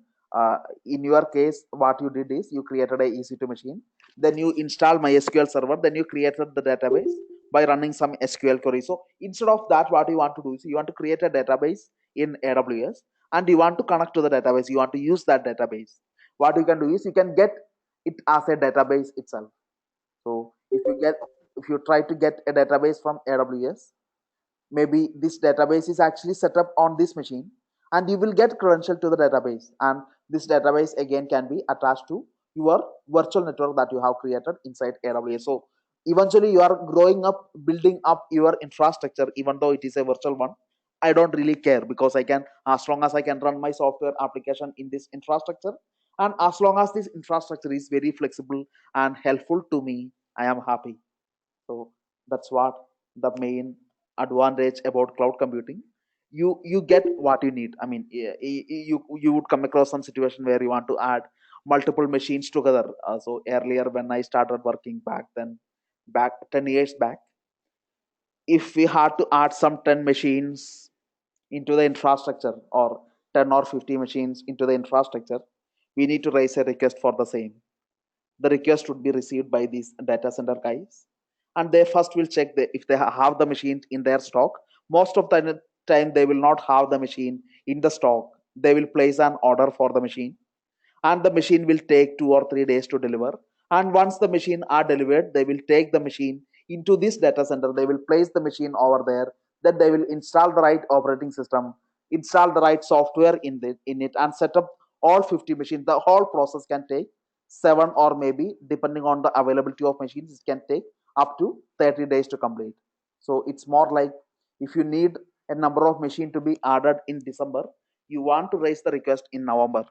Speaker 1: In your case, what you did is you created a EC2 machine, then you install MySQL server, then you created the database by running some SQL query. So instead of that, what you want to do is you want to create a database in AWS, and you want to connect to the database, you want to use that database. What you can do is you can get it as a database itself. So if you try to get a database from AWS, maybe this database is actually set up on this machine, and you will get credential to the database, and this database again can be attached to your virtual network that you have created inside AWS. So eventually you are growing up, building up your infrastructure, even though it is a virtual one. I don't really care, because I can, as long as I can run my software application in this infrastructure, and as long as this infrastructure is very flexible and helpful to me, I am happy. So that's what the main advantage about cloud computing. You get what you need. I mean, you would come across some situation where you want to add multiple machines together. So earlier when I started working back 10 years back, if we had to add some 10 machines into the infrastructure, or 10 or 50 machines into the infrastructure, we need to raise a request for the same. The request would be received by these data center guys, and they first will check if they have the machine in their stock. Most of the time they will not have the machine in the stock. They will place an order for the machine, and the machine will take 2 or 3 days to deliver. And once the machine are delivered, they will take the machine into this data center. They will place the machine over there. Then they will install the right operating system, install the right software in it, and set up all 50 machines. The whole process can take 7 or maybe depending on the availability of machines, it can take up to 30 days to complete. So it's more like if you need a number of machine to be added in December, you want to raise the request in November.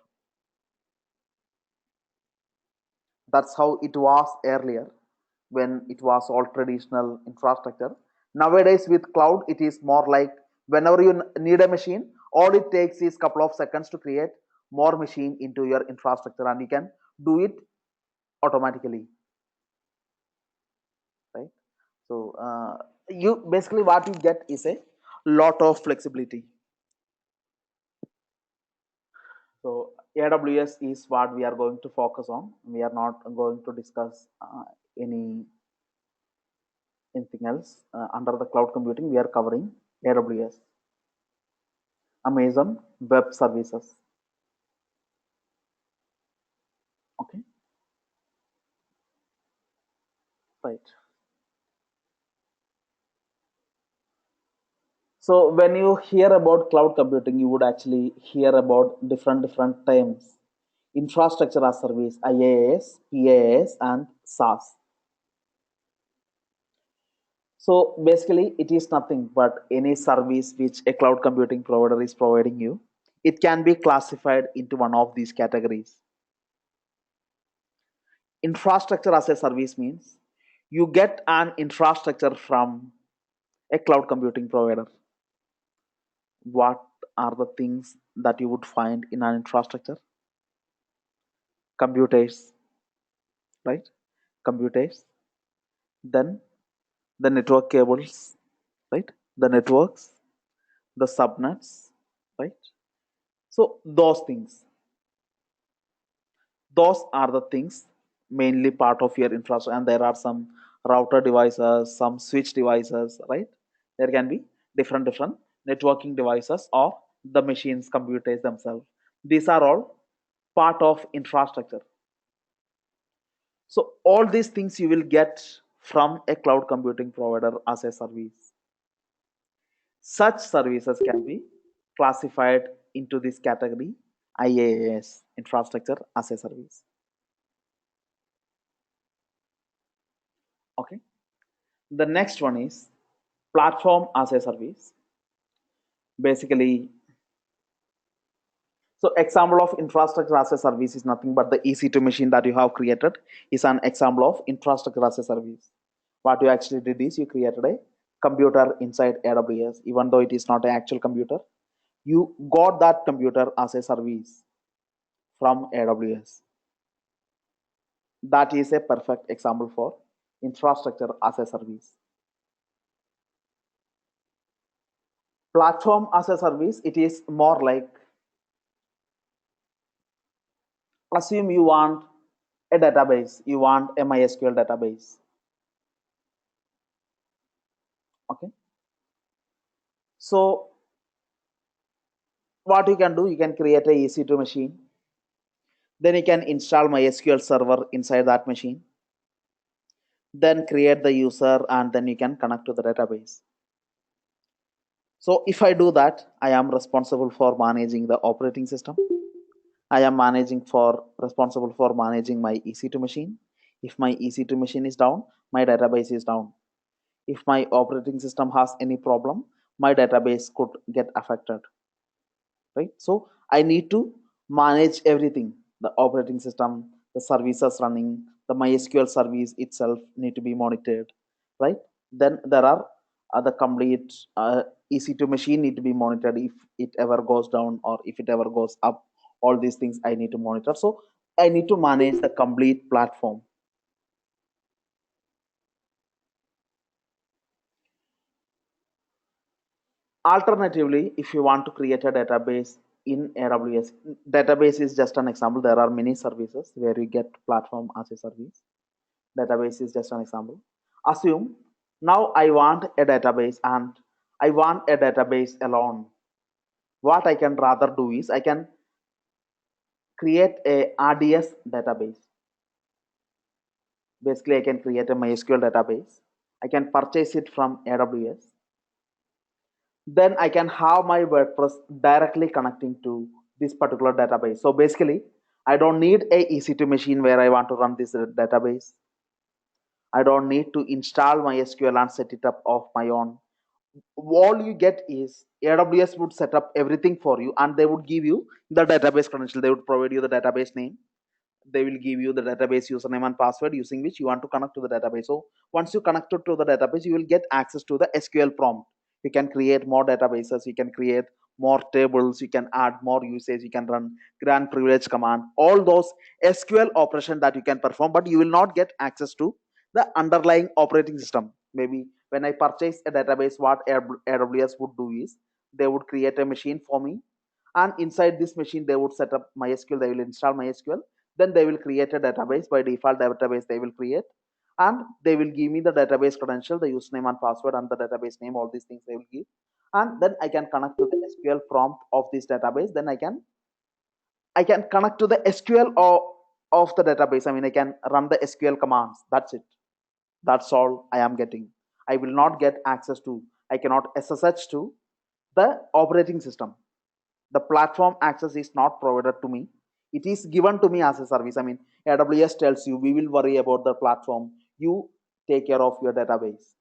Speaker 1: That's how it was earlier when it was all traditional infrastructure. Nowadays with cloud, it is more like whenever you need a machine, all it takes is couple of seconds to create more machine into your infrastructure, and you can do it automatically, right? So you basically what you get is a lot of flexibility. So AWS is what we are going to focus on. We are not going to discuss anything else. Under the cloud computing, we are covering AWS, Amazon Web Services. Okay, right. So when you hear about cloud computing, you would actually hear about different terms: infrastructure as service, IaaS, PaaS, and SaaS. So basically, it is nothing but any service which a cloud computing provider is providing you. It can be classified into one of these categories. Infrastructure as a service means you get an infrastructure from a cloud computing provider. What are the things that you would find in an infrastructure? Computers, right? Computers. Then the network cables, right? The networks, the subnets, right? So those things. Those are the things mainly part of your infrastructure, and there are some router devices, some switch devices, right? There can be different networking devices or the machines, computers themselves. These are all part of infrastructure. So all these things you will get from a cloud computing provider as a service. Such services can be classified into this category, IaaS, infrastructure as a service. Okay. The next one is platform as a service. Basically, so example of infrastructure as a service is nothing but the EC2 machine that you have created is an example of infrastructure as a service. What you actually did is you created a computer inside AWS, even though it is not an actual computer. You got that computer as a service from AWS. That is a perfect example for infrastructure as a service. Platform as a service, it is more like, assume you want a database, you want a MySQL database. Okay. So what you can do, you can create a EC2 machine. Then you can install MySQL server inside that machine. Then create the user and then you can connect to the database. So if I do that, I am responsible for managing the operating system. I am responsible for managing my EC2 machine. If my EC2 machine is down, my database is down. If my operating system has any problem, my database could get affected, right? So I need to manage everything: the operating system, the services running, the MySQL service itself need to be monitored, right? Then there are the complete EC2 machine need to be monitored if it ever goes down or if it ever goes up. All these things I need to monitor. So I need to manage the complete platform. Alternatively, if you want to create a database in AWS, database is just an example. There are many services where you get platform as a service. Database is just an example. Assume now I want a database and I want a database alone. What I can rather do is I can create a RDS database. Basically, I can create a MySQL database. I can purchase it from AWS. Then I can have my WordPress directly connecting to this particular database. So basically, I don't need a EC2 machine where I want to run this database. I don't need to install MySQL and set it up of my own. All you get is AWS would set up everything for you, and they would give you the database credential. They would provide you the database name. They will give you the database username and password using which you want to connect to the database. So once you connect to the database, you will get access to the SQL prompt. You can create more databases, you can create more tables, you can add more usage, you can run grant privilege command, all those SQL operation that you can perform, but you will not get access to the underlying operating system. Maybe when I purchase a database, what AWS would do is they would create a machine for me, and inside this machine they would set up MySQL, they will install MySQL, then they will create a database. By default database they will create, and they will give me the database credential, the username and password and the database name, all these things they will give, and then I can connect to the SQL prompt of this database. Then I can connect to the SQL of the database. I mean, I can run the SQL commands. That's it. That's all I am getting. I will not get access to, I cannot SSH to the operating system. The platform access is not provided to me. It is given to me as a service. I mean, AWS tells you, we will worry about the platform. You take care of your database.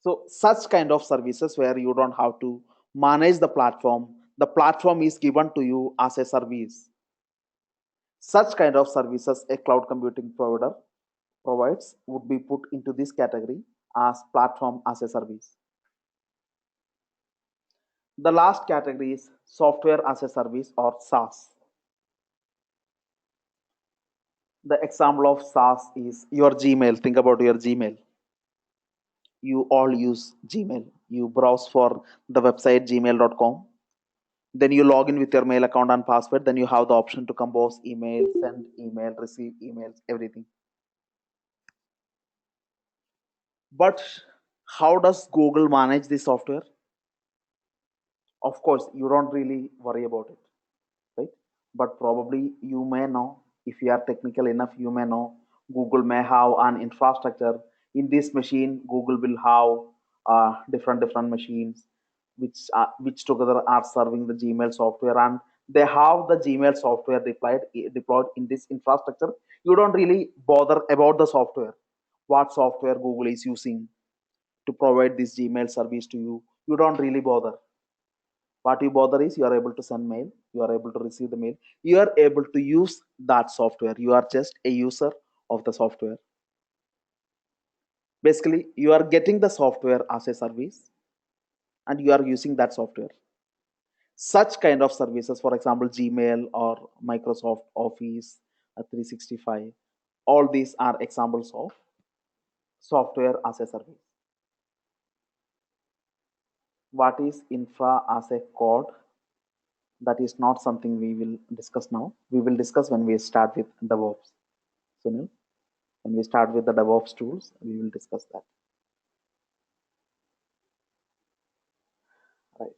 Speaker 1: So such kind of services where you don't have to manage the platform is given to you as a service. Such kind of services a cloud computing provider provides would be put into this category as platform as a service. The last category is software as a service or SaaS. The example of SaaS is your Gmail. Think about your Gmail. You all use Gmail. You browse for the website gmail.com. Then you log in with your mail account and password. Then you have the option to compose email, send email, receive emails, everything. But how does Google manage this software? Of course, you don't really worry about it, right? But probably you may know, if you are technical enough, you may know Google may have an infrastructure. In this machine, Google will have different machines which together are serving the Gmail software, and they have the Gmail software deployed in this infrastructure. You don't really bother about the software, what software Google is using to provide this Gmail service to you. You don't really bother. What you bother is you are able to send mail, you are able to receive the mail, you are able to use that software. You are just a user of the software. Basically, you are getting the software as a service and you are using that software. Such kind of services, for example, Gmail or Microsoft Office 365, all these are examples of software as a service. What is infra as a code? That is not something we will discuss now. We will discuss when we start with DevOps. Sunil, when we start with the DevOps tools, we will discuss that. Right.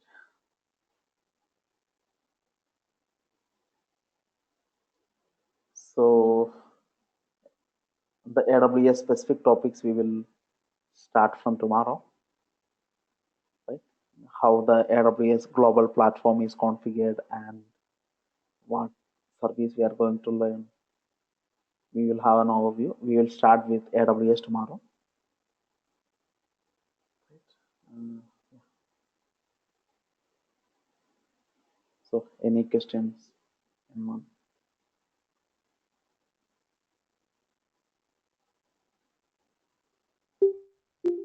Speaker 1: So the AWS specific topics we will start from tomorrow. Right? How the AWS global platform is configured and what service we are going to learn. We will have an overview. We will start with AWS tomorrow. Right. So any questions? Anyone?